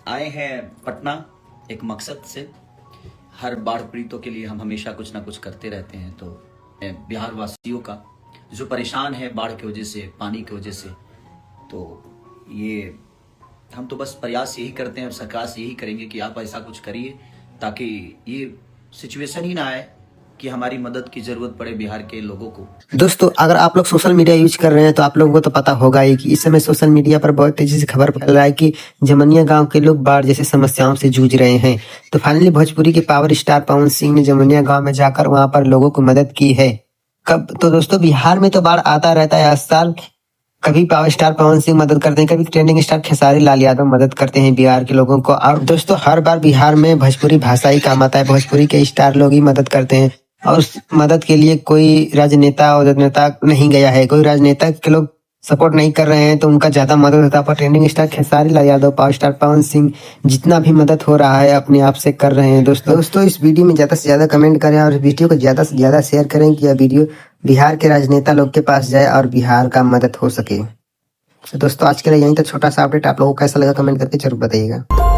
आए हैं पटना एक मकसद से। हर बाढ़ पीड़ितों के लिए हम हमेशा कुछ ना कुछ करते रहते हैं। तो बिहार वासियों का जो परेशान है बाढ़ की वजह से, पानी की वजह से, तो ये हम तो बस प्रयास यही करते हैं और सरकार से यही करेंगे कि आप ऐसा कुछ करिए ताकि ये सिचुएशन ही ना आए कि हमारी मदद की जरूरत पड़े बिहार के लोगों को। दोस्तों, अगर आप लोग सोशल मीडिया यूज कर रहे हैं तो आप लोगों को तो पता होगा ही कि इस समय सोशल मीडिया पर बहुत तेजी से खबर फैल रहा है कि जमुनिया गांव के लोग बाढ़ जैसी समस्याओं से जूझ रहे हैं। तो फाइनली भोजपुरी के पावर स्टार पवन सिंह ने जमुनिया गांव में जाकर वहां पर लोगों को मदद की है। कब तो दोस्तों, बिहार में तो बाढ़ आता रहता है हर साल। कभी पावर स्टार पवन सिंह मदद करते हैं, कभी ट्रेंडिंग स्टार खेसारी लाल यादव मदद करते हैं बिहार के लोगों को। और दोस्तों, हर बार बिहार में भोजपुरी भाषा ही काम आता है, भोजपुरी के स्टार लोग ही मदद करते हैं। और उस मदद के लिए कोई राजनेता और नेता नहीं गया है, कोई राजनेता के लोग सपोर्ट नहीं कर रहे हैं तो उनका ज्यादा मदद होता है। पर trending star Khesari Lal Yadav, power star Pawan Singh जितना भी मदद हो रहा है अपने आप से कर रहे हैं। दोस्तों इस वीडियो में ज्यादा से ज्यादा कमेंट करें और इस वीडियो को ज्यादा से ज्यादा शेयर करें कि यह वीडियो बिहार के राजनेता लोग के पास जाए और बिहार का मदद हो सके। तो दोस्तों, आज के लिए यहीं तक छोटा सा अपडेट। आप लोगों को कैसा लगा कमेंट करके जरूर बताइएगा।